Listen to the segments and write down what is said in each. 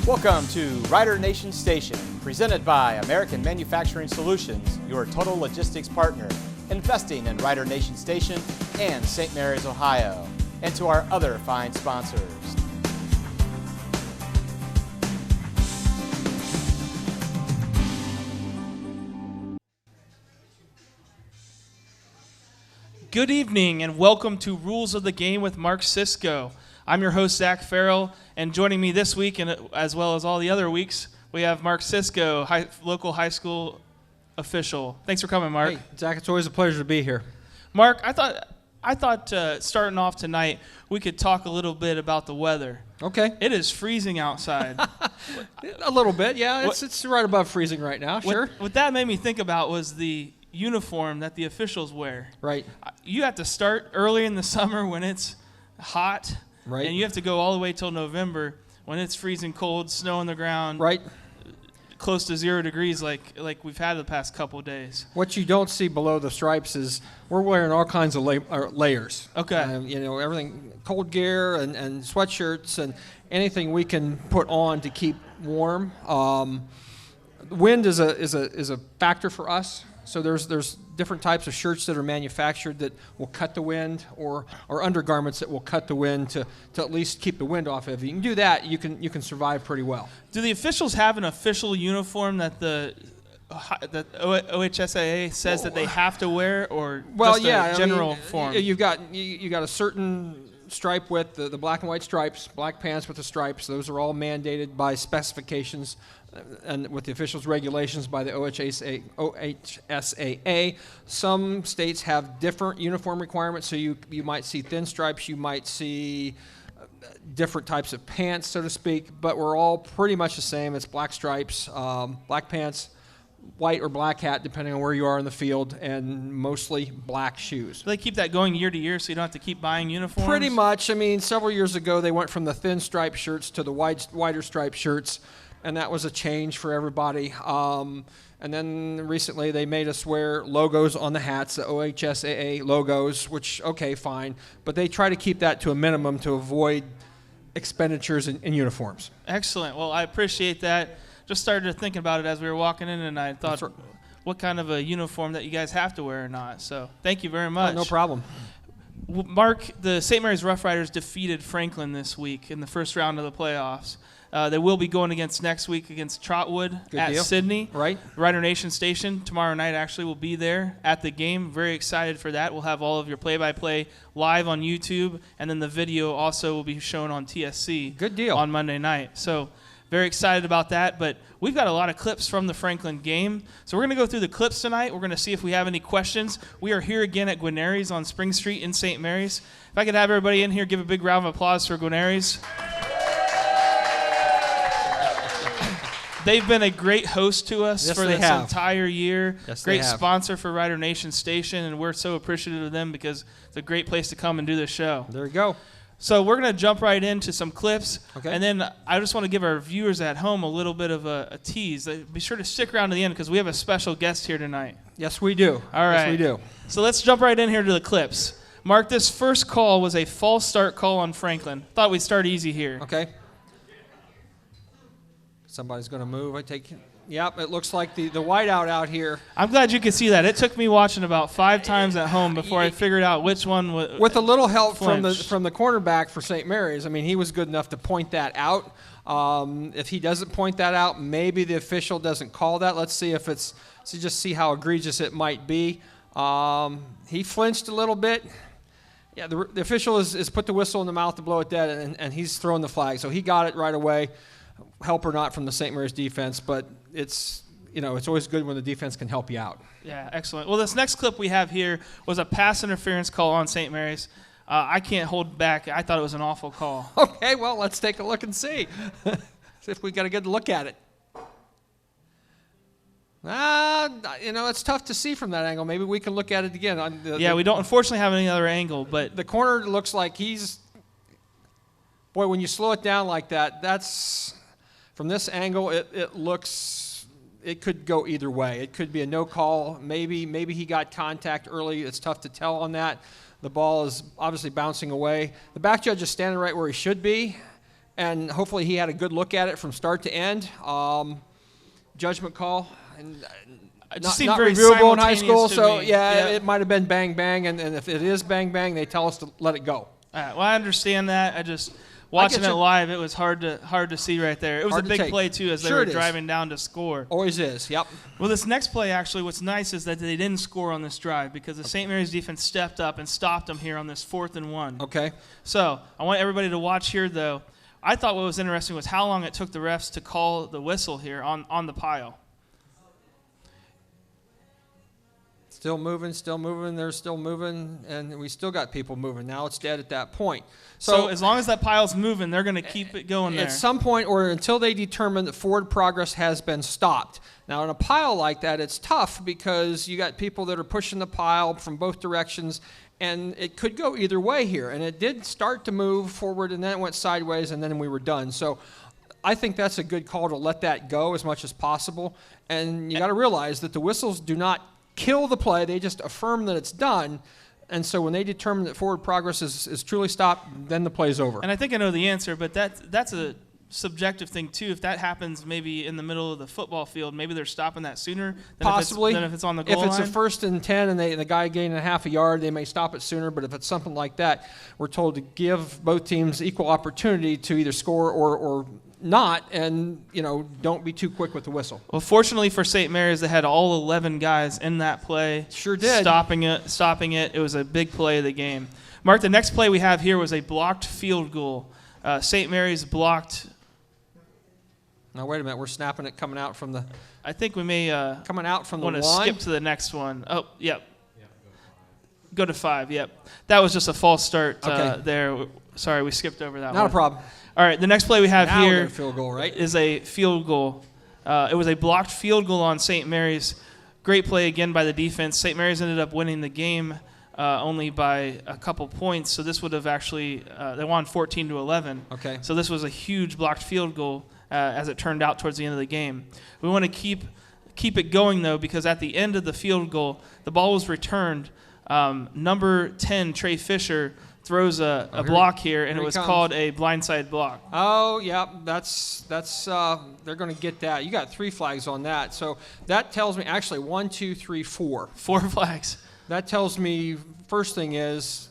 Welcome to Rider Nation Station, presented by American Manufacturing Solutions, your total logistics partner, investing in Rider Nation Station and St. Mary's, Ohio, and to our other fine sponsors. Good evening and welcome to Rules of the Game with Mark Sisko. I'm your host, Zach Farrell, and joining me this week, and as well as all the other weeks, we have Mark Sisko, local high school official. Thanks for coming, Mark. Hey, Zach, it's always a pleasure to be here. Mark, I thought starting off tonight, we could talk a little bit about the weather. Okay. It is freezing outside. A little bit, yeah. It's right above freezing right now, sure. What that made me think about was the uniform that the officials wear. Right. You have to start early in the summer when it's hot. Right. And you have to go all the way till November when it's freezing cold, snow on the ground. Right. Close to 0 degrees like we've had the past couple of days. What you don't see below the stripes is we're wearing all kinds of layers. Okay. Everything, cold gear and sweatshirts and anything we can put on to keep warm. Wind is a factor for us. So there's different types of shirts that are manufactured that will cut the wind, or undergarments that will cut the wind to at least keep the wind off. If you can do that, you can survive pretty well. Do the officials have an official uniform that that OHSAA says that they have to wear, or just a general form? You got a certain stripe width, the black and white stripes, black pants with the stripes. Those are all mandated by specifications and with the officials' regulations by the OHSAA. Some states have different uniform requirements, so you might see thin stripes, you might see different types of pants, so to speak, but we're all pretty much the same. It's black stripes, black pants, white or black hat, depending on where you are in the field, and mostly black shoes. Do they keep that going year to year so you don't have to keep buying uniforms? Pretty much. I mean, several years ago, they went from the thin striped shirts to the wider striped shirts, and that was a change for everybody. And then recently, they made us wear logos on the hats, the OHSAA logos, which, okay, fine. But they try to keep that to a minimum to avoid expenditures in uniforms. Excellent. Well, I appreciate that. Just started thinking about it as we were walking in, and I thought, what kind of a uniform that you guys have to wear or not. So thank you very much. Oh, no problem. Mark, the St. Mary's Rough Riders defeated Franklin this week in the first round of the playoffs. They will be going next week against Trotwood at Sydney. Right. Rider Nation Station tomorrow night actually will be there at the game. Very excited for that. We'll have all of your play-by-play live on YouTube, and then the video also will be shown on TSC. Good deal. On Monday night. So very excited about that, but we've got a lot of clips from the Franklin game. So we're going to go through the clips tonight. We're going to see if we have any questions. We are here again at Guarneri's on Spring Street in St. Mary's. If I could have everybody in here give a big round of applause for Guarneri's. They've been a great host to us for this entire year. Yes, great sponsor for Rider Nation Station, and we're so appreciative of them because it's a great place to come and do this show. There you go. So we're going to jump right into some clips, okay. And then I just want to give our viewers at home a little bit of a tease. Be sure to stick around to the end because we have a special guest here tonight. Yes, we do. All right. Yes, we do. So let's jump right in here to the clips. Mark, this first call was a false start call on Franklin. Thought we'd start easy here. Okay. Somebody's going to move. I take it. Yep, it looks like the whiteout out here. I'm glad you could see that. It took me watching about 5 times at home before I figured out which one was. With a little help from the cornerback for St. Mary's. I mean, he was good enough to point that out. If he doesn't point that out, maybe the official doesn't call that. Let's see if it's. So just see how egregious it might be. He flinched a little bit. Yeah, the official is put the whistle in the mouth to blow it dead, and he's throwing the flag. So he got it right away. Help or not from the St. Mary's defense, but it's always good when the defense can help you out. Yeah, excellent. Well, this next clip we have here was a pass interference call on St. Mary's. I can't hold back. I thought it was an awful call. Okay, well, let's take a look and see. See if we got a good look at it. It's tough to see from that angle. Maybe we can look at it again. We don't unfortunately have any other angle, but the corner looks like he's. Boy, when you slow it down like that, that's. From this angle, it looks, it could go either way. It could be a no call. Maybe he got contact early. It's tough to tell on that. The ball is obviously bouncing away. The back judge is standing right where he should be, and hopefully he had a good look at it from start to end. Judgment call, and It not seemed very reviewable in high simultaneous school. to So me. yeah, it might have been bang bang, and if it is bang bang, they tell us to let it go. All right, well, I understand that. I just watching it live, it was hard to see right there. It was Hard a to big take. play too as they Sure were it is. driving down to score. Always is. Yep. Well, this next play, actually, what's nice is that they didn't score on this drive because the St. Mary's defense stepped up and stopped them here on this 4th and 1. Okay. So I want everybody to watch here, though. I thought what was interesting was how long it took the refs to call the whistle here on the pile. Still moving, they're still moving, and we still got people moving. Now it's dead at that point. So as long as that pile's moving, they're going to keep it going there. At some point or until they determine that forward progress has been stopped. Now, in a pile like that, it's tough because you got people that are pushing the pile from both directions, and it could go either way here. And it did start to move forward, and then it went sideways, and then we were done. So I think that's a good call to let that go as much as possible. And you got to realize that the whistles do not kill the play. They just affirm that it's done. And so when they determine that forward progress is truly stopped, then the play's over. And I think I know the answer, but that's a subjective thing too. If that happens maybe in the middle of the football field, maybe they're stopping that sooner than Possibly. Than if it's on the goal line. If it's a 1st and 10 and the guy gaining a half a yard, they may stop it sooner. But if it's something like that, we're told to give both teams equal opportunity to either score or not, and don't be too quick with the whistle. Well, fortunately for St. Mary's, they had all 11 guys in that play. Sure did. Stopping it. It was a big play of the game. Mark, the next play we have here was a blocked field goal. St. Mary's blocked. Now wait a minute, we're snapping it coming out from the. I think we may coming out from the want to line. skip to the next one. Oh, yep. Go to 5. Yep. That was just a false start there. Sorry, we skipped over that one. Not a problem. All right, the next play we have Now here a field goal, right? is a field goal. It was a blocked field goal on St. Mary's. Great play again by the defense. St. Mary's ended up winning the game only by a couple points, so this would have actually they won 14-11. Okay. So this was a huge blocked field goal as it turned out towards the end of the game. We want to keep it going though, because at the end of the field goal, the ball was returned. Number 10, Trey Fisher, throws a block here, and it was called a blindside block. Oh, yeah, that's they're going to get that. You got 3 flags on that. So that tells me, actually, 1, 2, 3, 4. 4 flags. That tells me, first thing is,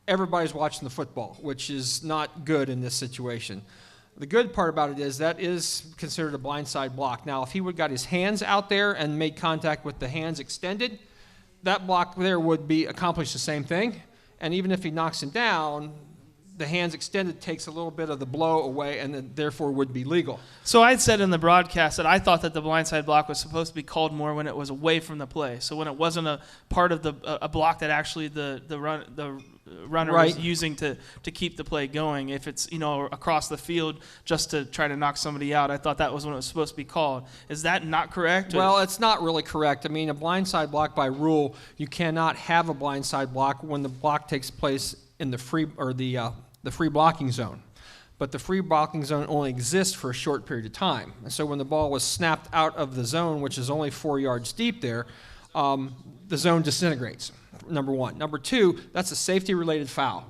everybody's watching the football, which is not good in this situation. The good part about it is that is considered a blindside block. Now, if he would have got his hands out there and made contact with the hands extended, that block there would be accomplished the same thing. And even if he knocks him down, the hands extended takes a little bit of the blow away, and then therefore would be legal. So I had said in the broadcast that I thought that the blindside block was supposed to be called more when it was away from the play. So when it wasn't a part of a block that actually the runner Right. was using to keep the play going. If it's across the field just to try to knock somebody out, I thought that was when it was supposed to be called. Is that not correct? Well, it's not really correct. I mean, a blindside block by rule, you cannot have a blindside block when the block takes place in the free blocking zone. But the free blocking zone only exists for a short period of time. And so when the ball was snapped out of the zone, which is only 4 yards deep there, the zone disintegrates, number one. Number two, that's a safety-related foul.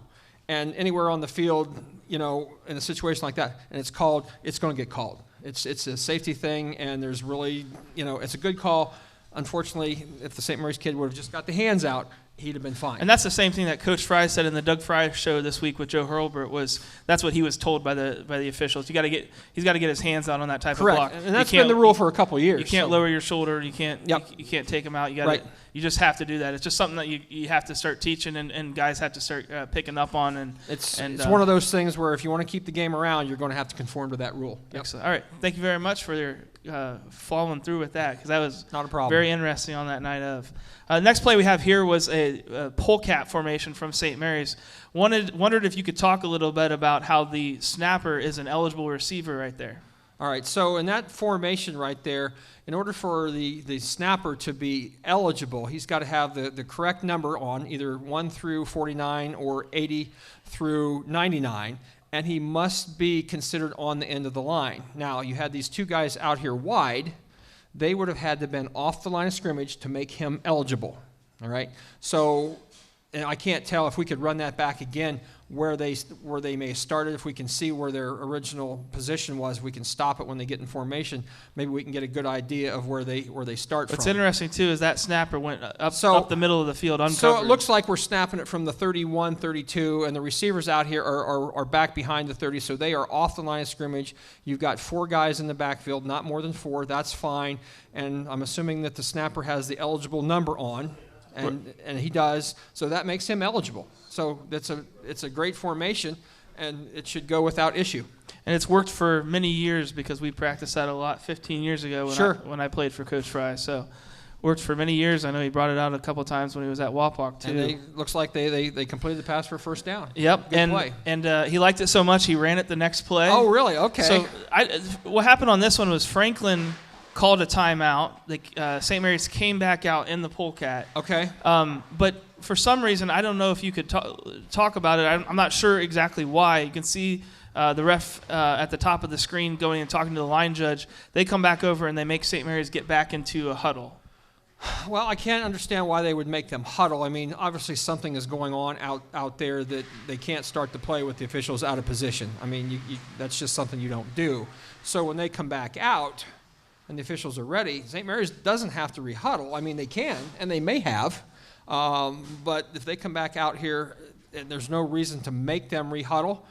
And anywhere on the field, in a situation like that, and it's going to get called. It's a safety thing, and there's really, it's a good call. Unfortunately, if the St. Mary's kid would have just got the hands out, he'd have been fine. And that's the same thing that Coach Fry said in the Doug Fry show this week with Joe Hurlburt. That's what he was told by the officials. He's got to get his hands out on that type Correct. of block. And that's been the rule for a couple of years. You can't lower your shoulder. You can't. Yep. You can't take them out. Right. You just have to do that. It's just something that you have to start teaching, and guys have to start picking up on. And it's one of those things where if you want to keep the game around, you're going to have to conform to that rule. Yep. Excellent. All right. Thank you very much for your following through with that, because that was not a problem. Very interesting on that night of. Next play we have here was a polecat formation from St. Mary's. Wondered if you could talk a little bit about how the snapper is an eligible receiver right there. All right, so in that formation right there, in order for the snapper to be eligible, he's got to have the correct number on either 1 through 49 or 80 through 99, and he must be considered on the end of the line. Now, you had these two guys out here wide. They would have had to have been off the line of scrimmage to make him eligible. All right, so and I can't tell if we could run that back again where they may have started. If we can see where their original position was, we can stop it when they get in formation. Maybe we can get a good idea of where they start from. What's interesting too is that snapper went up the middle of the field uncovered. So it looks like we're snapping it from the 31, 32, and the receivers out here are back behind the 30, so they are off the line of scrimmage. You've got 4 guys in the backfield, not more than 4. That's fine, and I'm assuming that the snapper has the eligible number on. And he does, so that makes him eligible. So it's a great formation, and it should go without issue. And it's worked for many years because we practiced that a lot 15 years ago when I played for Coach Fry. So worked for many years. I know he brought it out a couple times when he was at Wapak too. And looks like they completed the pass for first down. Yep. Good play. And he liked it so much he ran it the next play. Oh, really? Okay. So what happened on this one was Franklin called a timeout. St. Mary's came back out in the polecat. Okay. But for some reason, I don't know if you could talk about it. I'm not sure exactly why. You can see the ref at the top of the screen going and talking to the line judge. They come back over and they make St. Mary's get back into a huddle. Well, I can't understand why they would make them huddle. I mean, obviously something is going on out there that they can't start the play with the officials out of position. I mean, that's just something you don't do. So when they come back out and the officials are ready, St. Mary's doesn't have to rehuddle. I mean, they can, and they may have. But if they come back out here, and there's no reason to make them rehuddle.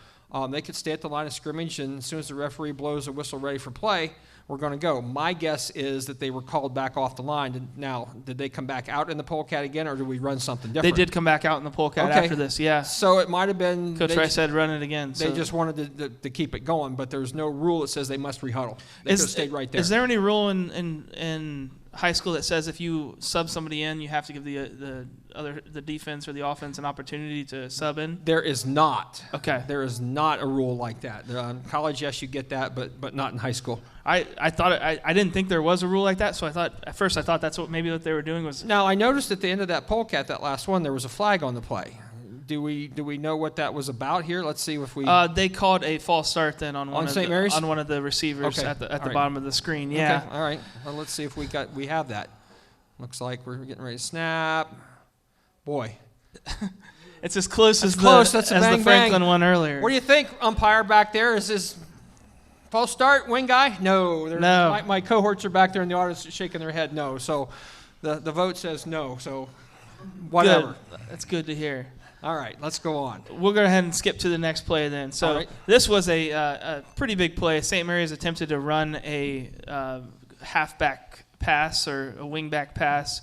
They could stay at the line of scrimmage, and as soon as the referee blows a whistle ready for play, we're going to go. My guess is that they were called back off the line. Now, did they come back out in the polecat again, or did we run something different? They did come back out in the polecat after this, yeah. So it might have been Coach Rice said run it again. They just wanted to keep it going, but there's no rule that says they must rehuddle. They could have stayed right there. Is there any rule in high school that says if you sub somebody in, you have to give the defense or the offense an opportunity to sub in? There is not. Okay. There is not a rule like that. In college, yes, you get that, but not in high school. I didn't think there was a rule like that, so at first I thought that's what they were doing was. Now I noticed at the end of that polecat, that last one, there was a flag on the play. Do we know what that was about here? Let's see if we. They called a false start then on one of the receivers at the bottom of the screen. Yeah. Okay. All right. Well, let's see if we have that. Looks like we're getting ready to snap. Boy. It's as close as That's the Franklin one earlier. What do you think, umpire back there? Is this false start, wing guy? No. No. My cohorts are back there in the audience shaking their head no. So the vote says no. So whatever. Good. That's good to hear. All right, let's go on. We'll go ahead and skip to the next play then. So This was a pretty big play. St. Mary's attempted to run a halfback pass or a wingback pass,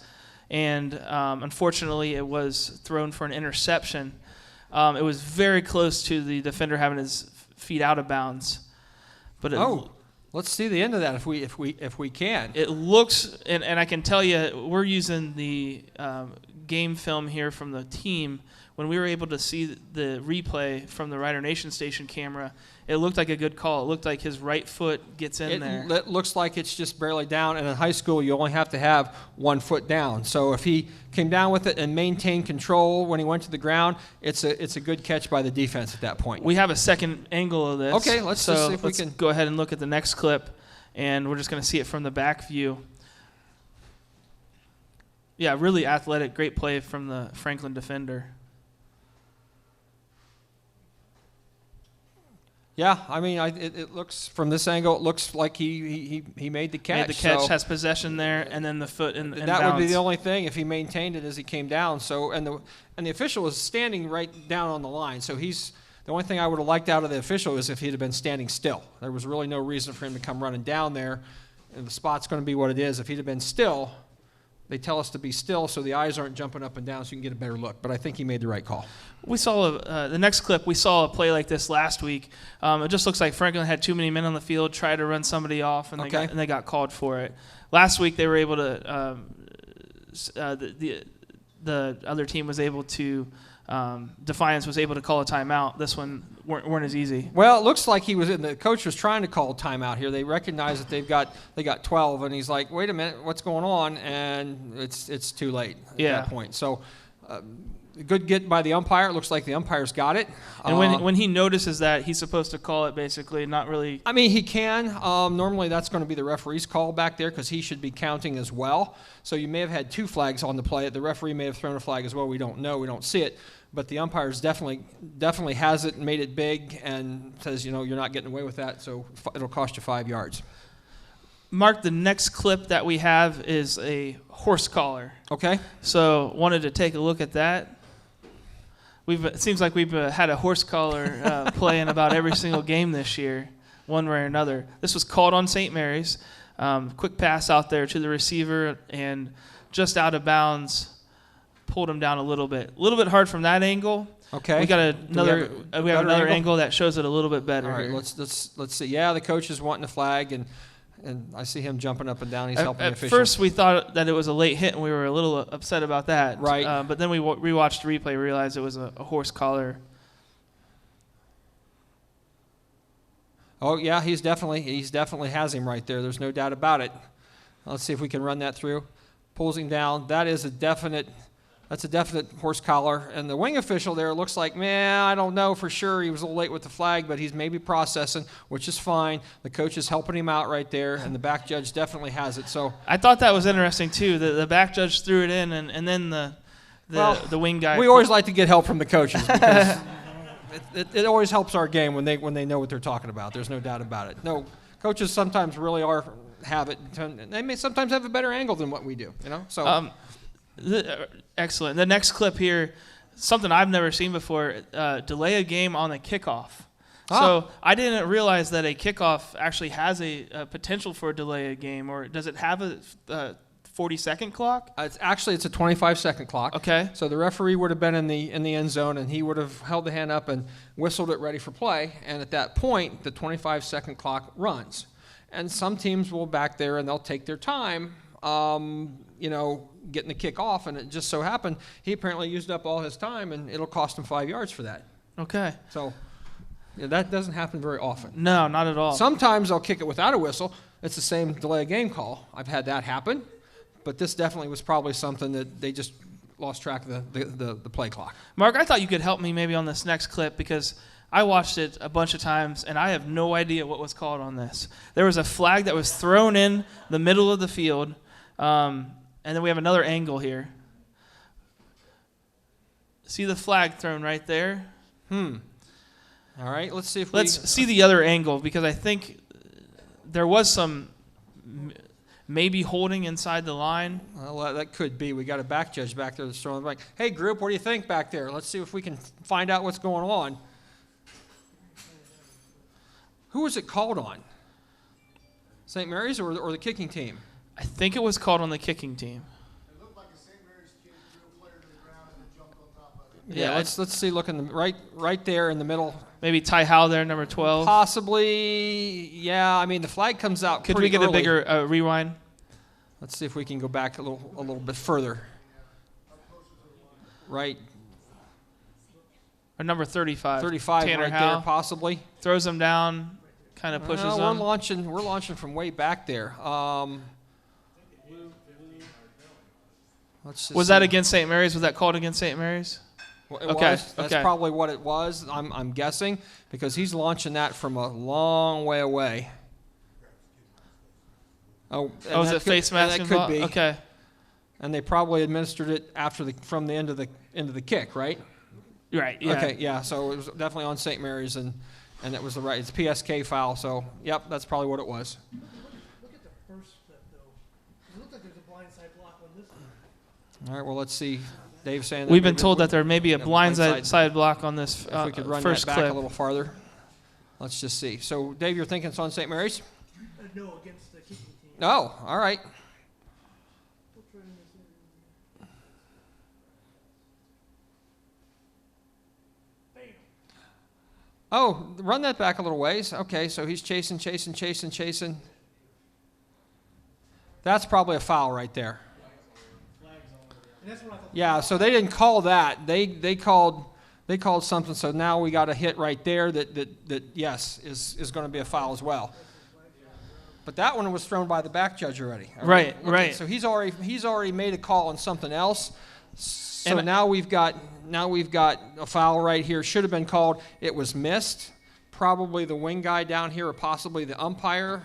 and unfortunately it was thrown for an interception. It was very close to the defender having his feet out of bounds. But let's see the end of that if we can. It looks, and I can tell you, we're using the game film here from the team. When we were able to see the replay from the Rider Nation station camera, it looked like a good call. It looked like his right foot gets in there. It looks like it's just barely down, and in high school you only have to have 1 foot down. So if he came down with it and maintained control when he went to the ground, it's a good catch by the defense at that point. We have a second angle of this. Okay, let's see if we can go ahead and look at the next clip, and we're just going to see it from the back view. Yeah, really athletic, great play from the Franklin defender. Yeah, I mean, it looks from this angle. It looks like he made the catch. Made the catch, has possession there, and then the foot in that bounds. Would be the only thing if he maintained it as he came down. So and the official was standing right down on the line. So the only thing I would have liked out of the official is if he'd have been standing still. There was really no reason for him to come running down there. And the spot's going to be what it is. If he'd have been still, they tell us to be still so the eyes aren't jumping up and down so you can get a better look. But I think he made the right call. We saw the next clip. We saw a play like this last week. It just looks like Franklin had too many men on the field, tried to run somebody off, and they got called for it. Last week they were able to. The other team was able to. Defiance was able to call a timeout. This one weren't as easy. Well, it looks like the coach was trying to call a timeout here. They recognize that they got 12, and he's like, "Wait a minute, what's going on?" And it's too late at that point. So Good get by the umpire. It looks like the umpire's got it. And when he notices that, he's supposed to call it basically, not really. I mean, he can. Normally, that's going to be the referee's call back there because he should be counting as well. So you may have had 2 flags on the play. The referee may have thrown a flag as well. We don't know. We don't see it. But the umpire's definitely has it and made it big and says, you're not getting away with that, so it'll cost you 5 yards. Mark, the next clip that we have is a horse collar. Okay. So wanted to take a look at that. It seems like we've had a horse collar play in about every single game this year, one way or another. This was called on St. Mary's. Quick pass out there to the receiver and just out of bounds, pulled him down a little bit. A little bit hard from that angle. Okay. We got another angle that shows it a little bit better. All right, here. let's see. Yeah, the coach is wanting a flag, and I see him jumping up and down. He's helping the official. At first, we thought that it was a late hit, and we were a little upset about that. Right. But then we rewatched the replay, realized it was a horse collar. Oh yeah, he's definitely has him right there. There's no doubt about it. Let's see if we can run that through. Pulls him down. That's a definite horse collar. And the wing official there looks like, I don't know for sure. He was a little late with the flag, but he's maybe processing, which is fine. The coach is helping him out right there, and the back judge definitely has it. So I thought that was interesting too. The back judge threw it in, and then the wing guy. We always like to get help from the coaches because it always helps our game when they know what they're talking about. There's no doubt about it. No, coaches sometimes really have it. They may sometimes have a better angle than what we do. So. Excellent. The next clip here, something I've never seen before, delay a game on a kickoff. So I didn't realize that a kickoff actually has a potential for a delay a game, or does it have a 40-second clock? It's a 25-second clock. Okay. So the referee would have been in the end zone, and he would have held the hand up and whistled it ready for play. And at that point, the 25-second clock runs. And some teams will back there and they'll take their time, getting the kick off, and it just so happened he apparently used up all his time, and it'll cost him 5 yards for that. Okay. So that doesn't happen very often. No, not at all. Sometimes they'll kick it without a whistle. It's the same delay of game call. I've had that happen, but this definitely was probably something that they just lost track of the play clock. Mark, I thought you could help me maybe on this next clip because I watched it a bunch of times, and I have no idea what was called on this. There was a flag that was thrown in the middle of the field. And then we have another angle here. See the flag thrown right there? All right, let's see if Let's see the other angle, because I think there was some maybe holding inside the line. Well, that could be. We got a back judge back there that's throwing like, hey, group, what do you think back there? Let's see if we can find out what's going on. Who was it called on? St. Mary's or the kicking team? I think it was called on the kicking team. It looked like a St. Mary's kid threw a player to the ground and then jumped on top of it. Yeah, let's see. Look in the right there in the middle. Maybe Ty Howell there, number 12. Possibly, yeah. I mean, the flag comes out. Could we get early. a bigger rewind? Let's see if we can go back a little bit further. Right. Or number 35. 35 Tanner right Howell there, possibly. throws him down, kind of pushes him. We're launching from way back there. Was that against St. Mary's? Was that called against St. Mary's? It was. That's probably what it was. I'm guessing because he's launching that from a long way away. Is it face mask that involved? Could be. Okay. And they probably administered it from the end of the kick, right? Right. Yeah. Okay. Yeah. So it was definitely on St. Mary's, and it was it's PSK foul. So yep, that's probably what it was. Look at the first clip, though. It looked like there's a blindside block on this one. All right. Well, let's see. Dave's saying we've been told that there may be a blindside block on this if we could run first that back clip. a little farther. Let's just see. So, Dave, you're thinking it's on St. Mary's? No, against the kicking team. Oh, all right. Oh, run that back a little ways. Okay, so he's chasing. That's probably a foul right there. Yeah, so they didn't call that. They called something. So now we got a hit right there that yes is going to be a foul as well. But that one was thrown by the back judge already. Right, Okay, right. So he's already made a call on something else. So now we've got a foul right here. Should have been called. It was missed. Probably the wing guy down here, or possibly the umpire,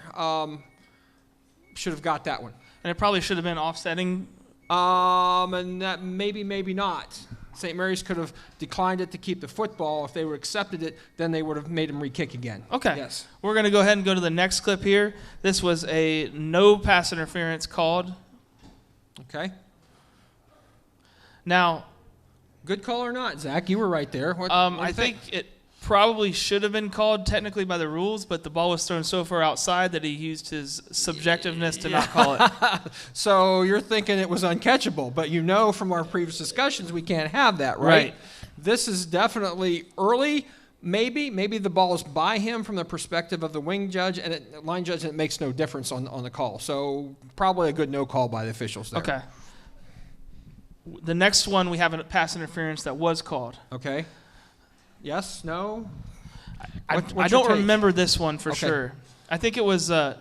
should have got that one. And it probably should have been offsetting. And that maybe not. St. Mary's could have declined it to keep the football. If they would have accepted it, then they would have made him re-kick again. Okay. Yes. We're going to go ahead and go to the next clip here. This was a no pass interference called. Okay. Now, good call or not, Zach? You were right there. What do I you think it probably should have been called technically by the rules, but the ball was thrown so far outside that he used his subjectiveness to not call it. So you're thinking it was uncatchable, but you know from our previous discussions we can't have that, right? Right. This is definitely early. Maybe the ball is by him from the perspective of the wing judge and line judge, and it makes no difference on the call. So probably a good no call by the officials there. Okay. The next one, we have a pass interference that was called. Okay. Yes? No? I What's your don't take? remember this one for Okay. sure. I think it was yeah.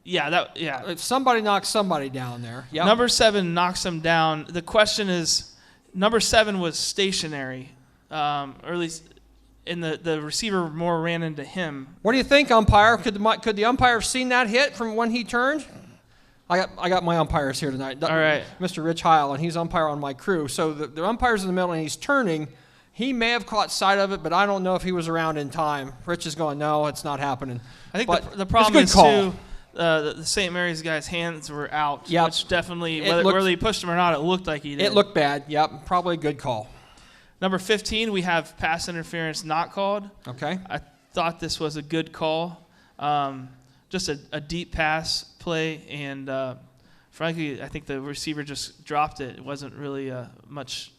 If somebody knocks somebody down there. Yep. Number 7 knocks him down. The question is, number 7 was stationary, or at least in the receiver more ran into him. What do you think, umpire? Could the umpire have seen that hit from when he turned? I got my umpires here tonight. All right. Mr. Rich Heil, and he's umpire on my crew. So the umpire's in the middle, and he's turning. He may have caught sight of it, but I don't know if he was around in time. Rich is going, no, it's not happening. I think But the problem it's is, a good call. too, the St. Mary's guy's hands were out, Yep. which definitely, It looked- whether he pushed him or not, it looked like he did. It looked bad. Yep, probably a good call. Number 15, we have pass interference not called. Okay. I thought this was a good call. Just a deep pass play, and frankly, I think the receiver just dropped it. It wasn't really much.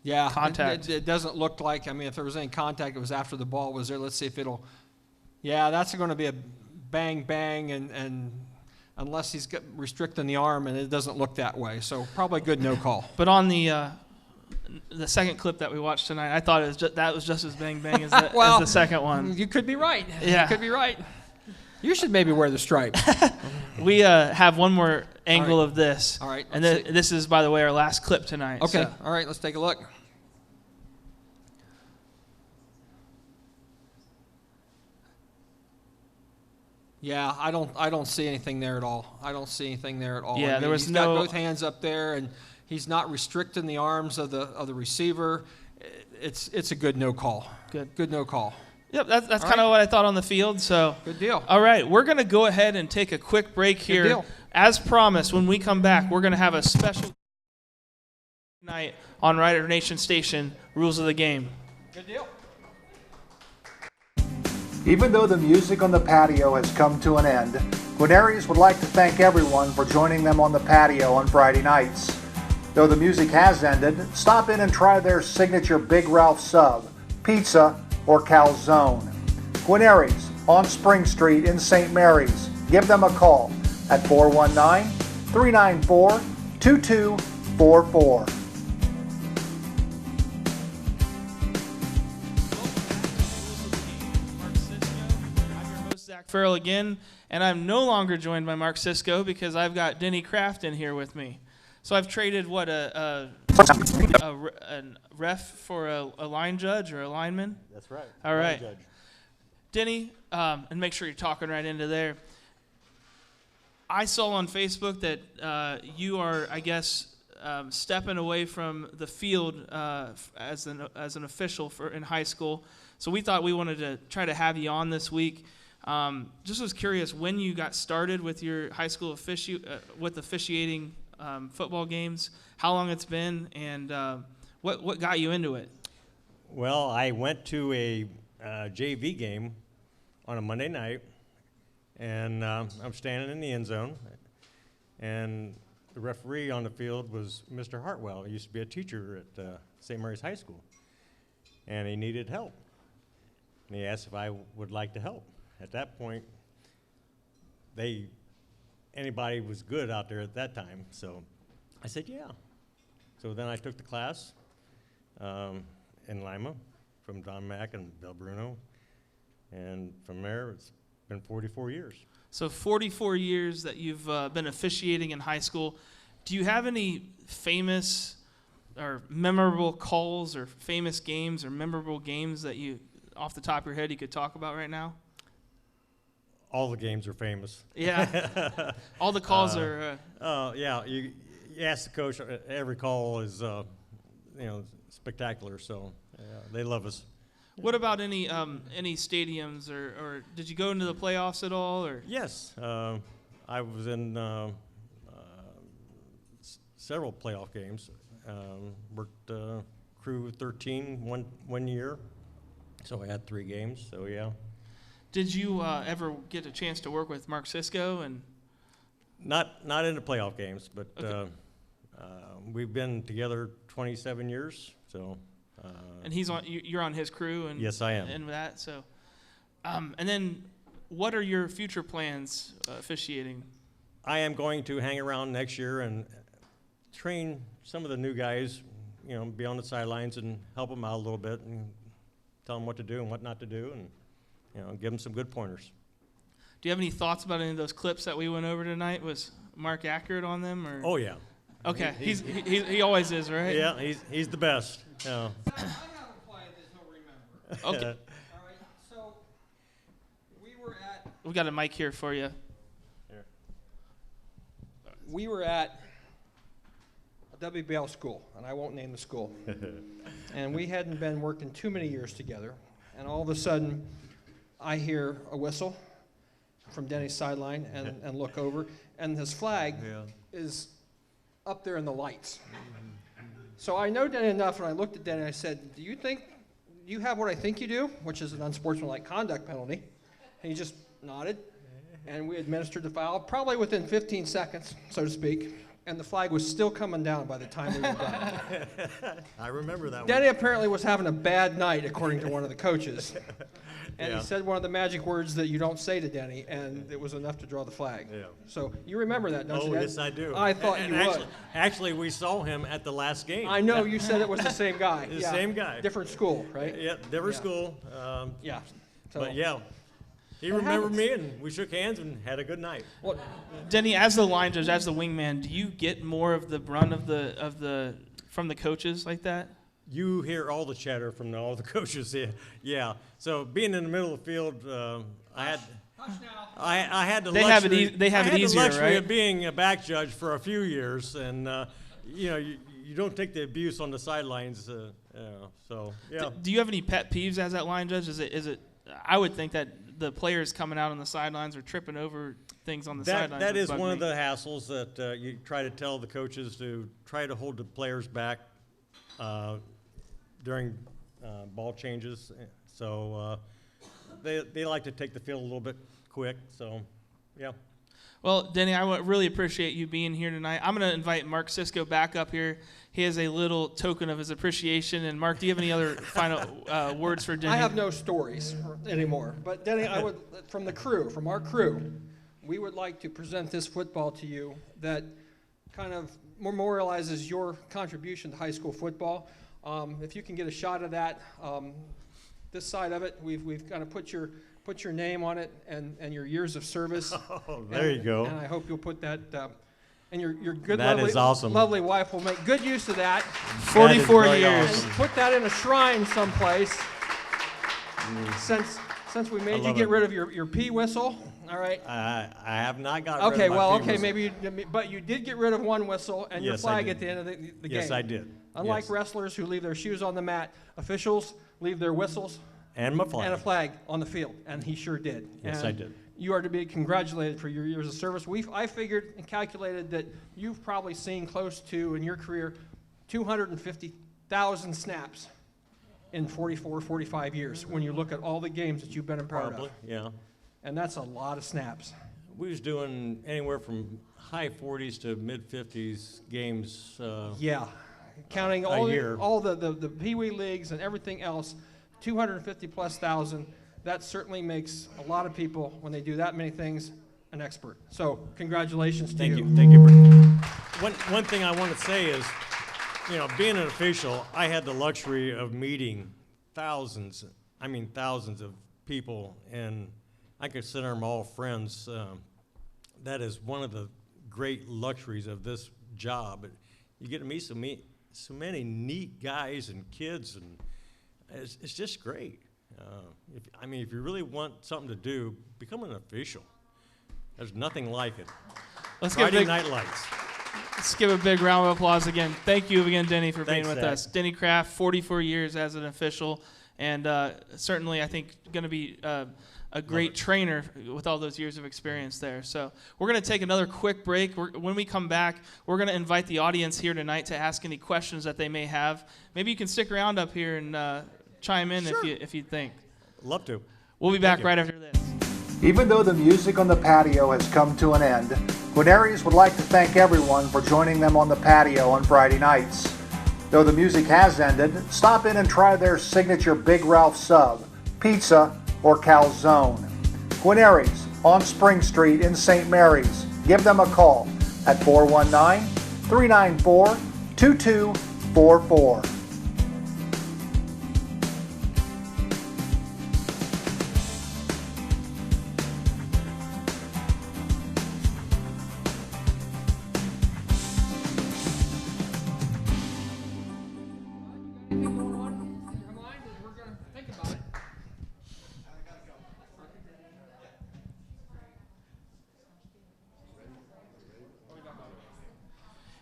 Yeah. Contact. It doesn't look like, I mean, if there was any contact, it was after the ball was there. Let's see if it'll. Yeah, that's going to be a bang, bang, and unless he's restricting the arm, and it doesn't look that way. So probably a good no call. But on the second clip that we watched tonight, I thought that was just as bang bang as the, Well, as the second one. You could be right. Yeah. You could be right. You should maybe wear the stripe. We have one more angle All right. of this. All right, And let's see. this is, by the way, our last clip tonight. Okay. So. All right, let's take a look. Yeah, I don't see anything there at all. I don't see anything there at all. Yeah, I mean, there was he's no- got both hands up there, and he's not restricting the arms of the receiver. It's a good no call. Good no call. Yep, that's All kind of what I thought on the field. So, Good deal. all right, we're going to go ahead and take a quick break here. deal. As promised, when we come back, we're going to have a special night on Rider Nation Station, Rules of the Game. Good deal. Even though the music on the patio has come to an end, Guarneri's would like to thank everyone for joining them on the patio on Friday nights. Though the music has ended, stop in and try their signature Big Ralph sub, pizza, or calzone. Guarneri's on Spring Street in St. Mary's. Give them a call at 419-394-2244. I'm your host, Zach Farrell again, and I'm no longer joined by Mark Sisko because I've got Denny Craft in here with me. So I've traded a ref for a line judge or a lineman. That's right. All right. Judge. Denny, and make sure you're talking right into there. I saw on Facebook that you are, I guess, stepping away from the field as an official in high school. So we thought we wanted to try to have you on this week. Just was curious when you got started with your high school with officiating football games, how long it's been, and what got you into it? Well, I went to a JV game on a Monday night, and I'm standing in the end zone, and the referee on the field was Mr. Hartwell. He used to be a teacher at St. Mary's High School, and he needed help. And he asked if I would like to help. At that point, anybody was good out there at that time, so I said, yeah. So then I took the class in Lima from Don Mack and Bill Bruno, and from there it's been 44 years. So 44 years that you've been officiating in high school. Do you have any famous or memorable calls or famous games or memorable games that you, off the top of your head, you could talk about right now? All the games are famous. Yeah. All the calls are. Yeah, you ask the coach, every call is, spectacular, so they love us. What about any stadiums or did you go into the playoffs at all? Or Yes, I was in several playoff games. Worked Crew 13 one year, so I had 3 games, so yeah. did you ever get a chance to work with Mark Cisco? And Not in the playoff games, but Okay. We've been together 27 years, so. and he's on. You're on his crew, and Yes, I am. And that. So, and then, what are your future plans officiating? I am going to hang around next year and train some of the new guys, be on the sidelines and help them out a little bit and tell them what to do and what not to do, and give them some good pointers. Do you have any thoughts about any of those clips that we went over tonight? Was Mark accurate on them? Or Oh yeah. okay, he always is, right? Yeah, he's the best. I haven't played, there's no remember. Okay, All right, so we were at we got a mic here for you. a WBL school, and I won't name the school. And we hadn't been working too many years together, and all of a sudden, I hear a whistle from Denny's sideline and look over, and his flag is up there in the lights. So I know Denny enough, and I looked at Denny and I said, do you have what I think you do, which is an unsportsmanlike conduct penalty? And he just nodded, and we administered the foul, probably within 15 seconds, so to speak, and the flag was still coming down by the time we were done. I remember that Denny apparently was having a bad night, according to one of the coaches. And Yeah. he said one of the magic words that you don't say to Denny, and it was enough to draw the flag. Yeah. So you remember that, don't Oh, you, Dad? yes, I do. I thought And you would. Actually, we saw him at the last game. I know you said it was the same guy. The Yeah. same guy. Different school, right? Yeah, different Yeah. school. Yeah. So, But yeah, he It remembered happens. me, and we shook hands and had a good night. Well, Denny, as the line judge, as the wingman, do you get more of the brunt of the from the coaches like that? You hear all the chatter from all the coaches here. Yeah. So being in the middle of the field, I had the They luxury. have it they have I it had easier, the luxury right? of being a back judge for a few years, and you don't take the abuse on the sidelines. So yeah. Do you have any pet peeves as that line judge? Is it? I would think that the players coming out on the sidelines are tripping over things on the sidelines. That would is bug one of me. the hassles that you try to tell the coaches to try to hold the players back during ball changes. So they like to take the field a little bit quick. So, yeah. Well, Denny, I really appreciate you being here tonight. I'm going to invite Mark Cisco back up here. He has a little token of his appreciation. And Mark, do you have any other final words for Denny? I have no stories anymore. But Denny, I would, from our crew, we would like to present this football to you that kind of memorializes your contribution to high school football. If you can get a shot of that, this side of it, we've kind of put your name on it and your years of service. Oh, there you go. And I hope you'll put that. And your good, That lovely, is awesome. lovely wife will make good use of that. 44 very years. awesome. And put that in a shrine someplace. Since we made you love get it. rid of your pee whistle, all right. I have not got rid Okay, of my well, pee okay, whistle. maybe, but you did get rid of one whistle and your Yes, I flag did. at the end of the game. Yes, I did. Unlike Yes. wrestlers who leave their shoes on the mat, officials leave their whistles And my flag. and a flag on the field, and he sure did. Yes, And I did. You are to be congratulated for your years of service. I figured and calculated that you've probably seen close to, in your career, 250,000 snaps in 44, 45 years when you look at all the games that you've been a part Probably, of. yeah. And that's a lot of snaps. We was doing anywhere from high 40s to mid 50s games. Yeah, counting A all year. the Pee Wee leagues and everything else, 250,000+. That certainly makes a lot of people, when they do that many things, an expert. So congratulations to Thank you. you. Thank you. One thing I want to say is, being an official, I had the luxury of meeting thousands of people, and I consider them all friends. That is one of the great luxuries of this job. You get to meet so many neat guys and kids, and it's just great. If you really want something to do, become an official. There's nothing like it. Friday Night Lights. Let's give a big round of applause again. Thank you again, Denny, for being Thanks, with Zach. us. Denny Craft, 44 years as an official, and certainly I think going to be a great trainer with all those years of experience there. So we're going to take another quick break. When we come back, we're going to invite the audience here tonight to ask any questions that they may have. Maybe you can stick around up here and chime in if you think. Love to. We'll be back right after this. Even though the music on the patio has come to an end, Guarneri's would like to thank everyone for joining them on the patio on Friday nights. Though the music has ended, stop in and try their signature Big Ralph sub, pizza, or calzone. Guarneri's on Spring Street in St. Mary's. Give them a call at 419-394-2244.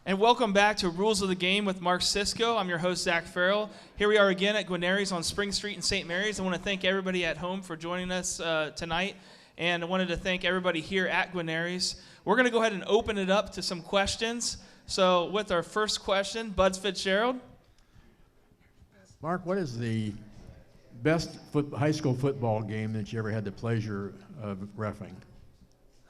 And welcome back to Rules of the Game with Mark Sisko. I'm your host, Zach Farrell. Here we are again at Guarneri's on Spring Street in St. Mary's. I want to thank everybody at home for joining us tonight. And I wanted to thank everybody here at Guarneri's. We're going to go ahead and open it up to some questions. So with our first question, Buds Fitzgerald. Mark, what is the best high school football game that you ever had the pleasure of reffing?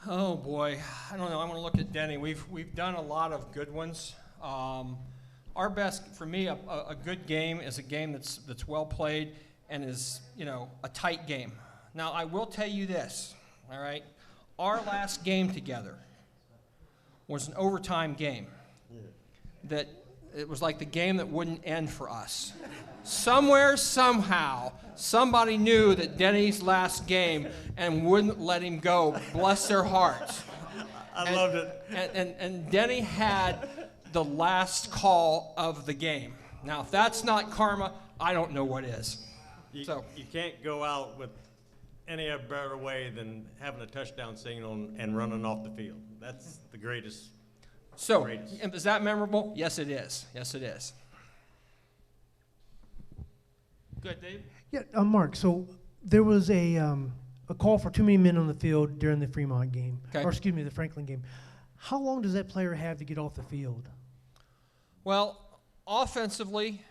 Oh boy, I don't know. I'm going to look at Denny. We've done a lot of good ones. Our best, for me, a good game is a game that's well played and is a tight game. Now I will tell you this, all right. Our last game together was an overtime game. That it was like the game that wouldn't end for us. Somewhere, somehow, somebody knew that Denny's last game and wouldn't let him go. Bless their hearts. I loved it. And Denny had the last call of the game. Now, if that's not karma, I don't know what is. You can't go out with any better way than having a touchdown signal and running off the field. That's the greatest. So, is that memorable? Yes, it is. Yes, it is. Good, Dave. Yeah, Mark. So there was a call for too many men on the field during the Fremont game, Okay. or excuse me, the Franklin game. How long does that player have to get off the field? Well, offensively,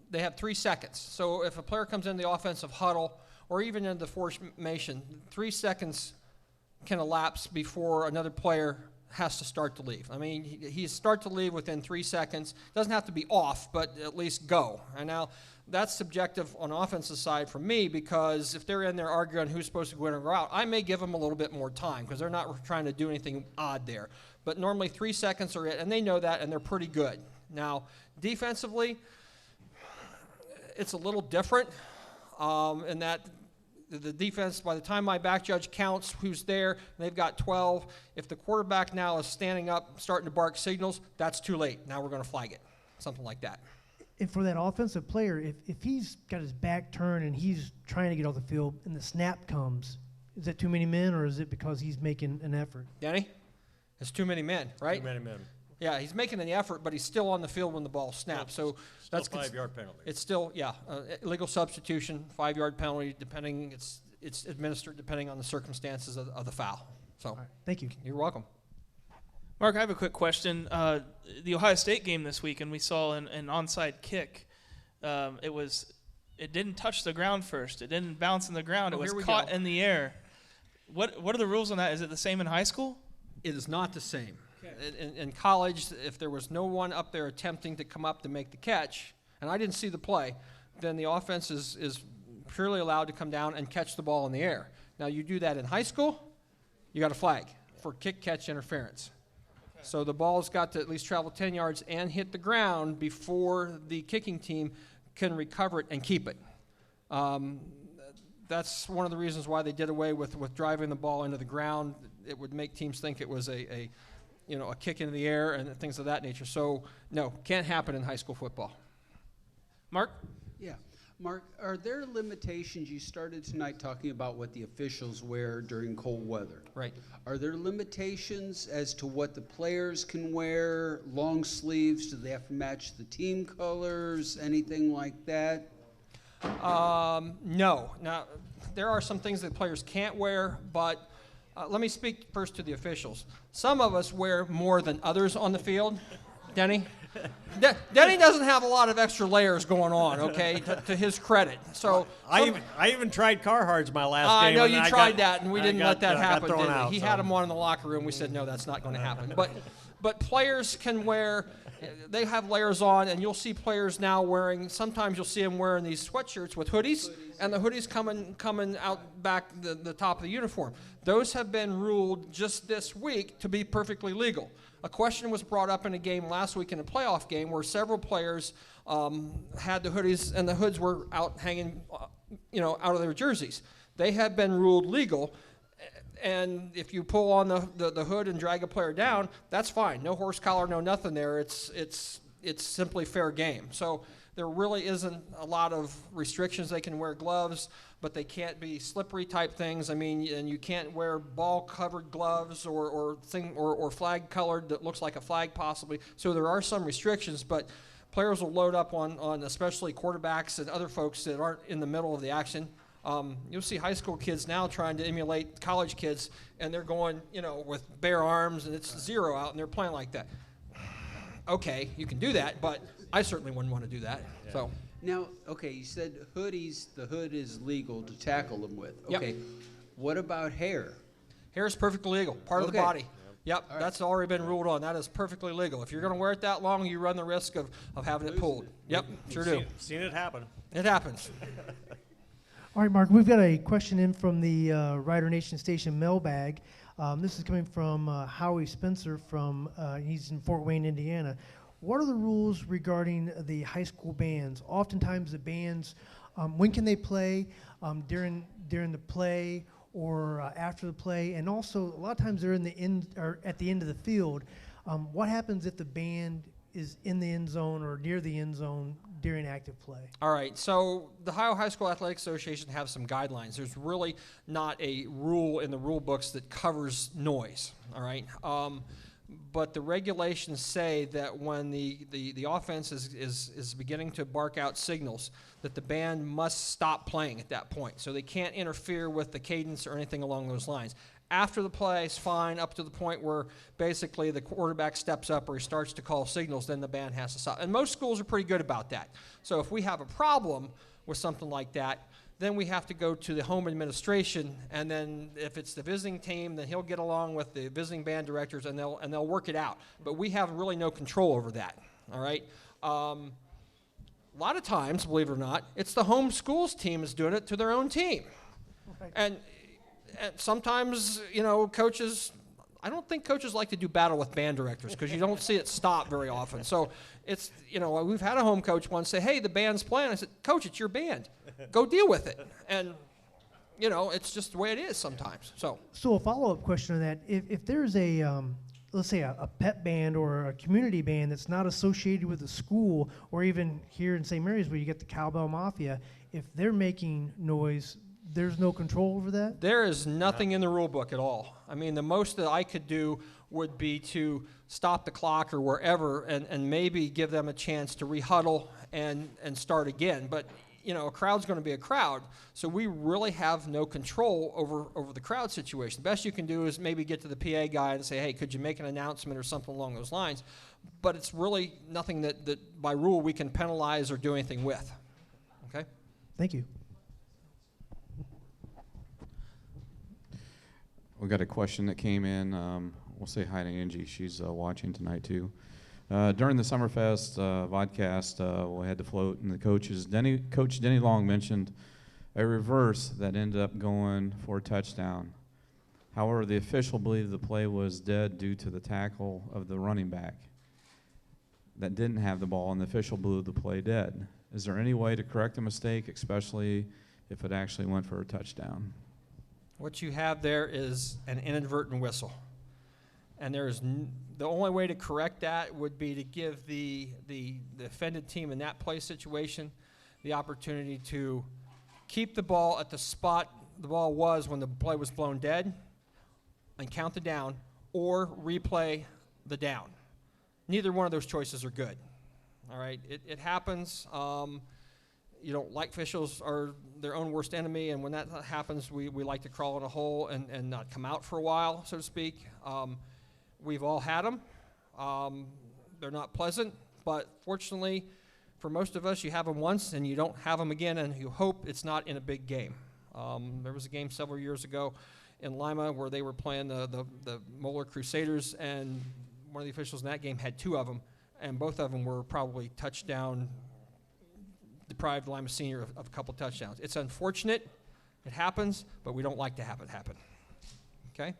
they have 3 seconds. So if a player comes in the offensive huddle or even in the formation, 3 seconds can elapse before another player has to start to leave. I mean, he start to leave within 3 seconds. Doesn't have to be off, but at least go. And now that's subjective on the offensive side for me, because if they're in there arguing who's supposed to go in or go out, I may give them a little bit more time because they're not trying to do anything odd there. But normally 3 seconds are it, and they know that, and they're pretty good. Now, defensively, it's a little different in that the defense, by the time my back judge counts who's there, they've got 12. If the quarterback now is standing up, starting to bark signals, that's too late. Now we're going to flag it, something like that. And for that offensive player, if he's got his back turned and he's trying to get off the field and the snap comes, is that too many men, or is it because he's making an effort? Danny? It's too many men, right? Too many men. Yeah, he's making an effort, but he's still on the field when the ball snaps. So that's 5-yard penalty. It's still, illegal substitution, 5-yard penalty, depending, it's administered depending on the circumstances of the foul. So, All right, thank you. You're welcome. Mark, I have a quick question. The Ohio State game this week, and we saw an onside kick. It didn't touch the ground first. It didn't bounce in the ground. It was caught in the air. What are the rules on that? Is it the same in high school? It is not the same. In college, if there was no one up there attempting to come up to make the catch, and I didn't see the play, then the offense is purely allowed to come down and catch the ball in the air. Now, you do that in high school, you got a flag for kick-catch interference. Okay. So the ball's got to at least travel 10 yards and hit the ground before the kicking team can recover it and keep it. That's one of the reasons why they did away with driving the ball into the ground. It would make teams think it was a a kick into the air and things of that nature. So, no, can't happen in high school football. Mark? Yeah. Mark, are there limitations? You started tonight talking about what the officials wear during cold weather. Right. Are there limitations as to what the players can wear? Long sleeves? Do they have to match the team colors? Anything like that? No. Now, there are some things that players can't wear, but let me speak first to the officials. Some of us wear more than others on the field. Denny? Denny doesn't have a lot of extra layers going on, okay, to his credit. So I even tried Carhartts my last game. I know and you I tried got- that, and we I didn't got, let that got happen, thrown did we? out, He so. had them on in the locker room. We said, no, that's not going to happen. But players can wear, they have layers on, and you'll see players now wearing, sometimes you'll see them wearing these sweatshirts with hoodies, and the hoodies coming out back the top of the uniform. Those have been ruled just this week to be perfectly legal. A question was brought up in a game last week in a playoff game where several players had the hoodies and the hoods were out hanging, out of their jerseys. They have been ruled legal, and if you pull on the hood and drag a player down, that's fine. No horse collar, no nothing there. It's simply fair game. So there really isn't a lot of restrictions. They can wear gloves, but they can't be slippery type things. I mean, and you can't wear ball-covered gloves or flag-colored that looks like a flag possibly. So there are some restrictions, but players will load up on especially quarterbacks and other folks that aren't in the middle of the action. You'll see high school kids now trying to emulate college kids, and they're going, with bare arms, and it's 0 out, and they're playing like that. Okay, you can do that, but I certainly wouldn't want to do that. Yeah. So. Now, okay, you said hoodies, the hood is legal to tackle them with. Yep. Okay, what about hair? Hair is perfectly legal, part of the body. Yep, All right. that's already been ruled on. That is perfectly legal. If you're going to wear it that long, you run the risk of having it pulled. Yep, sure do. Seen it happen. It happens. All right, Mark, we've got a question in from the Rider Nation Station mailbag. This is coming from Howie Spencer from, he's in Fort Wayne, Indiana. What are the rules regarding the high school bands? Oftentimes the bands, when can they play, during the play or after the play? And also, a lot of times they're in the end or at the end of the field. What happens if the band is in the end zone or near the end zone during active play? All right, so the Ohio High School Athletic Association have some guidelines. There's really not a rule in the rule books that covers noise, all right? But the regulations say that when the offense is beginning to bark out signals, that the band must stop playing at that point. So they can't interfere with the cadence or anything along those lines. After the play is fine, up to the point where basically the quarterback steps up or he starts to call signals, then the band has to stop. And most schools are pretty good about that. So if we have a problem with something like that, then we have to go to the home administration, and then if it's the visiting team, then he'll get along with the visiting band directors, and they'll work it out. But we have really no control over that. All right. A lot of times, believe it or not, it's the home schools team is doing it to their own team, Right. and sometimes coaches. I don't think coaches like to do battle with band directors because you don't see it stop very often. So it's, we've had a home coach once say, hey, the band's playing. I said, Coach, it's your band. Go deal with it. And, it's just the way it is sometimes. So a follow-up question on that: if there's a let's say a pep band or a community band that's not associated with the school, or even here in St. Mary's where you get the Cowbell Mafia, if they're making noise, there's no control over that? there is nothing in the rule book at all. I mean, the most that I could do would be to stop the clock or wherever and maybe give them a chance to rehuddle and start again. But, a crowd's going to be a crowd, so we really have no control over the crowd situation. The best you can do is maybe get to the PA guy and say, hey, could you make an announcement or something along those lines? But it's really nothing that by rule we can penalize or do anything with. Okay? Thank you. We got a question that came in. We'll say hi to Angie. She's watching tonight too. During the Summerfest vodcast, we had the float, and the Coach Denny Long mentioned a reverse that ended up going for a touchdown. However, the official believed the play was dead due to the tackle of the running back that didn't have the ball, and the official blew the play dead. Is there any way to correct the mistake, especially if it actually went for a touchdown? What you have there is an inadvertent whistle. And the only way to correct that would be to give the offended team in that play situation the opportunity to keep the ball at the spot the ball was when the play was blown dead and count the down, or replay the down. Neither one of those choices are good. All right, it happens. You don't like officials are their own worst enemy, and when that happens, we like to crawl in a hole and not come out for a while, so to speak. We've all had them. They're not pleasant, but fortunately, for most of us, you have them once and you don't have them again, and you hope it's not in a big game. There was a game several years ago in Lima where they were playing the Moeller Crusaders, and one of the officials in that game had 2 of them, and both of them were probably touchdown deprived Lima Senior of a couple touchdowns. It's unfortunate. It happens, but we don't like to have it happen. Okay?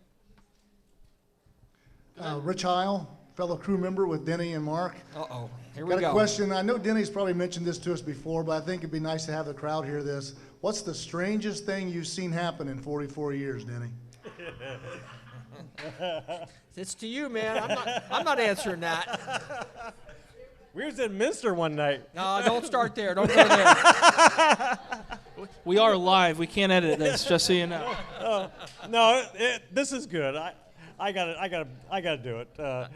Rich Heil, fellow crew member with Denny and Mark. Uh-oh. Here we go. Got a question. I know Denny's probably mentioned this to us before, but I think it'd be nice to have the crowd hear this. What's the strangest thing you've seen happen in 44 years, Denny? It's to you, man. I'm not answering that. We was in Minster one night. No, don't start there. Don't go there. We are live. We can't edit this, just so you know. No, this is good. I gotta do it.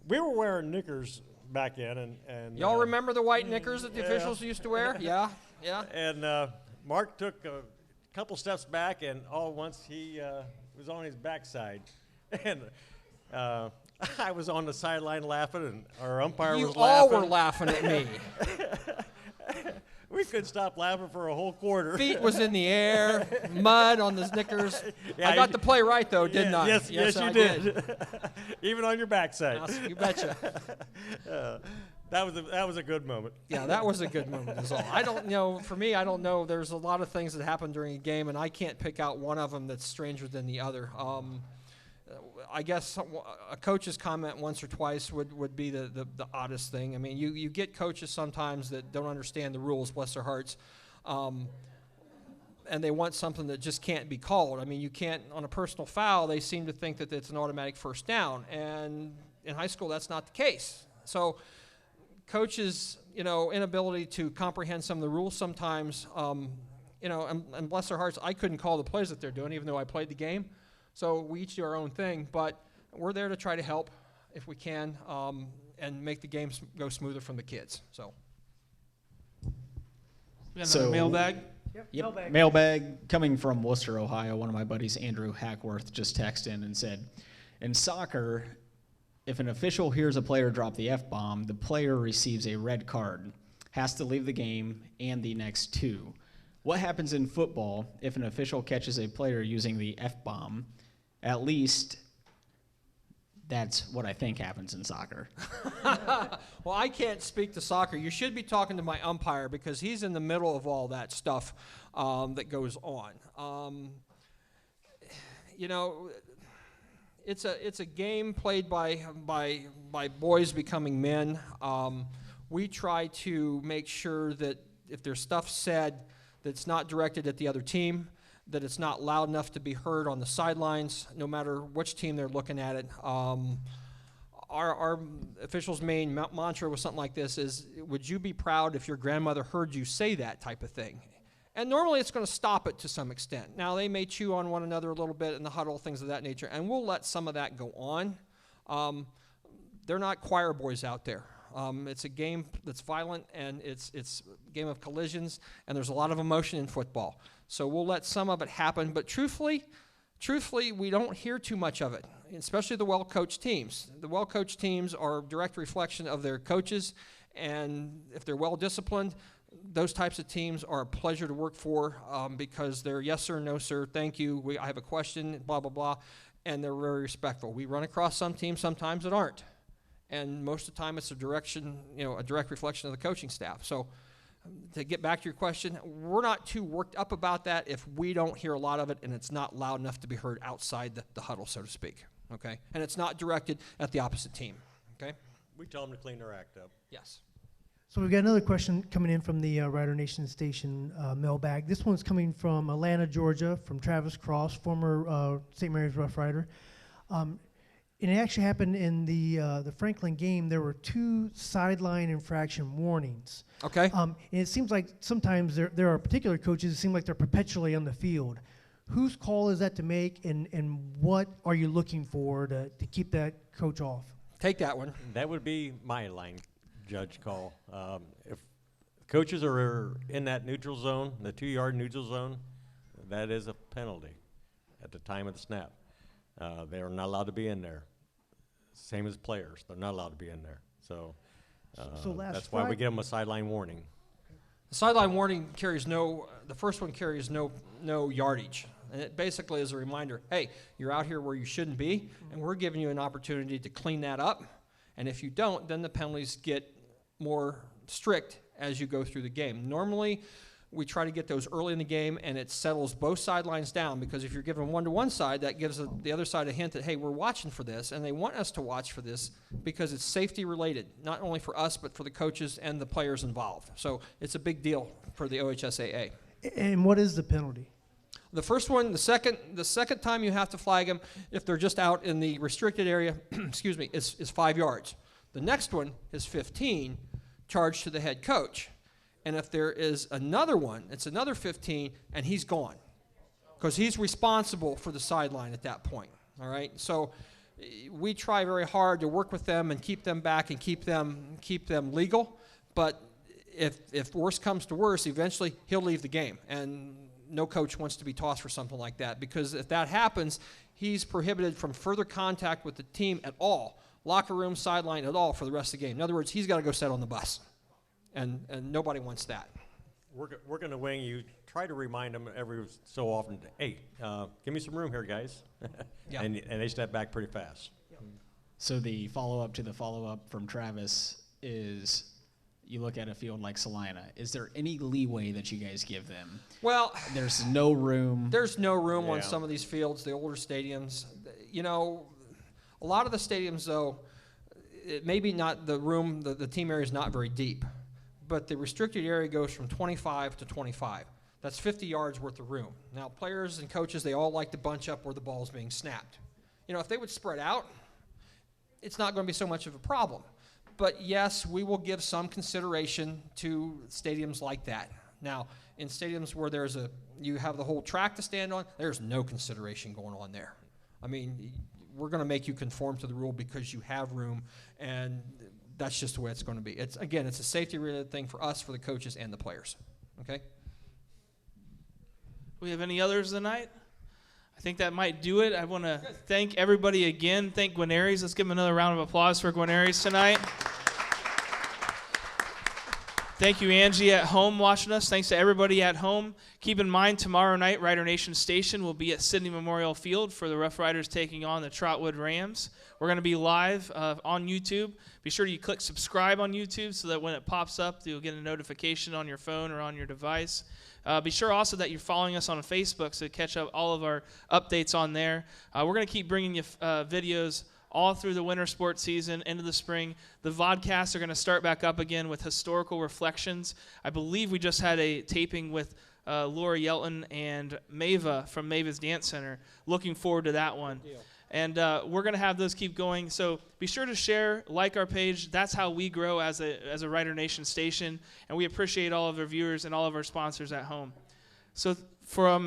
We were wearing knickers back in, and Y'all remember the white knickers that the officials used to wear? Yeah. And Mark took a couple steps back, and all at once he was on his backside, and I was on the sideline laughing, and our umpire was laughing. You all were laughing at me. We couldn't stop laughing for a whole quarter. Feet was in the air, mud on the knickers. Yeah, I got the play right, though, didn't I? Yes, you did. Even on your backside. You betcha. That was a good moment. Yeah, that was a good moment is all. I don't know. For me, I don't know. There's a lot of things that happen during a game, and I can't pick out one of them that's stranger than the other. I guess a coach's comment once or twice would be the oddest thing. I mean, you get coaches sometimes that don't understand the rules, bless their hearts, and they want something that just can't be called. I mean, you can't, on a personal foul, they seem to think that it's an automatic first down, and in high school that's not the case. So coaches, inability to comprehend some of the rules sometimes, and bless their hearts, I couldn't call the plays that they're doing, even though I played the game. So we each do our own thing, but we're there to try to help if we can, and make the game go smoother from the kids. So, We got another mailbag. Yep. Mailbag coming from Worcester, Ohio. One of my buddies, Andrew Hackworth, just texted in and said, in soccer, if an official hears a player drop the F-bomb, the player receives a red card, has to leave the game and the next 2. What happens in football if an official catches a player using the F-bomb? At least that's what I think happens in soccer. Well, I can't speak to soccer. You should be talking to my umpire because he's in the middle of all that stuff that goes on. It's a game played by boys becoming men. We try to make sure that if there's stuff said that's not directed at the other team, that it's not loud enough to be heard on the sidelines, no matter which team they're looking at it. Our officials' main mantra was something like this is, would you be proud if your grandmother heard you say that type of thing? And normally it's going to stop it to some extent. Now, they may chew on one another a little bit in the huddle, things of that nature, and we'll let some of that go on. They're not choir boys out there. It's a game that's violent, and it's a game of collisions, and there's a lot of emotion in football. So we'll let some of it happen, but truthfully, we don't hear too much of it, especially the well-coached teams. The well-coached teams are a direct reflection of their coaches, and if they're well-disciplined, those types of teams are a pleasure to work for because they're yes sir, no sir, thank you, I have a question, blah, blah, blah, and they're very respectful. We run across some teams sometimes that aren't, and most of the time it's a direct reflection of the coaching staff. So to get back to your question, we're not too worked up about that if we don't hear a lot of it and it's not loud enough to be heard outside the huddle, so to speak, okay? And it's not directed at the opposite team, okay? We tell them to clean their act up. Yes. So we've got another question coming in from the Rider Nation Station mailbag. This one's coming from Atlanta, Georgia, from Travis Cross, former St. Mary's Rough Rider. and it actually happened in the Franklin game. There were 2 sideline infraction warnings. Okay. And it seems like sometimes there are particular coaches that seem like they're perpetually on the field. Whose call is that to make, and what are you looking for to keep that coach off? Take that one. That would be my line judge call. If coaches are in that neutral zone, the 2-yard neutral zone, that is a penalty at the time of the snap. They are not allowed to be in there. Same as players, they're not allowed to be in there. So that's why we give them a sideline warning. The sideline warning carries the first one carries no yardage. And it basically is a reminder, hey, you're out here where you shouldn't be, and we're giving you an opportunity to clean that up. And if you don't, then the penalties get more strict as you go through the game. Normally, we try to get those early in the game, and it settles both sidelines down, because if you're giving one to one side, that gives the other side a hint that, hey, we're watching for this, and they want us to watch for this because it's safety related, not only for us, but for the coaches and the players involved. So it's a big deal for the OHSAA. And what is the penalty? The first one, the second time you have to flag them, if they're just out in the restricted area, excuse me, is 5 yards. The next one is 15, charged to the head coach. And if there is another one, it's another 15, and he's gone, because he's responsible for the sideline at that point. All right. So we try very hard to work with them and keep them back and keep them legal. But if worse comes to worse, eventually he'll leave the game, and no coach wants to be tossed for something like that, because if that happens, he's prohibited from further contact with the team at all, locker room, sideline at all, for the rest of the game. In other words, he's got to go sit on the bus. And nobody wants that. We're going to wing you. Try to remind them every so often, hey, give me some room here, guys. Yeah. and they step back pretty fast. So the follow-up to the follow-up from Travis is, you look at a field like Salina. Is there any leeway that you guys give them? Well, there's no room. There's no room on some of these fields, the older stadiums. You know, a lot of the stadiums, though, it may be not the room, the team area is not very deep. But the restricted area goes from 25 to 25. That's 50 yards worth of room. Now, players and coaches, they all like to bunch up where the ball is being snapped. You know, if they would spread out, it's not going to be so much of a problem. But yes, we will give some consideration to stadiums like that. Now, in stadiums where you have the whole track to stand on, there's no consideration going on there. I mean, we're going to make you conform to the rule because you have room, and that's just the way it's going to be. It's a safety-related thing for us, for the coaches, and the players. Okay? We have any others tonight? I think that might do it. I want to thank everybody again. Thank Guarneri's. Let's give them another round of applause for Guarneri's tonight. Thank you, Angie, at home watching us. Thanks to everybody at home. Keep in mind, tomorrow night, Rider Nation Station will be at Sidney Memorial Field for the Rough Riders taking on the Trotwood Rams. We're going to be live on YouTube. Be sure you click subscribe on YouTube so that when it pops up, you'll get a notification on your phone or on your device. Be sure also that you're following us on Facebook so catch up all of our updates on there. We're going to keep bringing you videos all through the winter sports season, into the spring. The vodcasts are going to start back up again with historical reflections. I believe we just had a taping with Laura Yelton and Mava from Mava's Dance Center. Looking forward to that one. And we're going to have those keep going. So be sure to share, like our page. That's how we grow as a Rider Nation station. And we appreciate all of our viewers and all of our sponsors at home. So for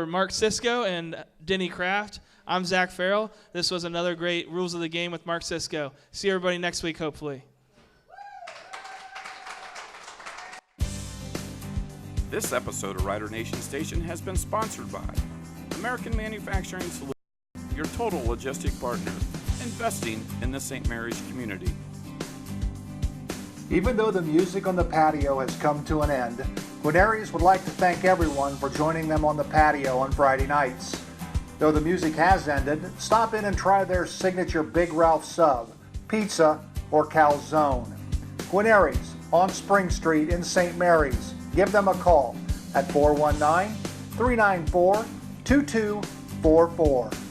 Mark Sisko and Denny Craft, I'm Zach Farrell. This was another great Rules of the Game with Mark Sisko. See everybody next week, hopefully. This episode of Rider Nation Station has been sponsored by American Manufacturing Solutions, your total logistic partner, investing in the St. Mary's community. Even though the music on the patio has come to an end, Guarneri's would like to thank everyone for joining them on the patio on Friday nights. Though the music has ended, stop in and try their signature Big Ralph sub, pizza, or calzone. Guarneri's on Spring Street in St. Mary's. Give them a call at 419-394-2244.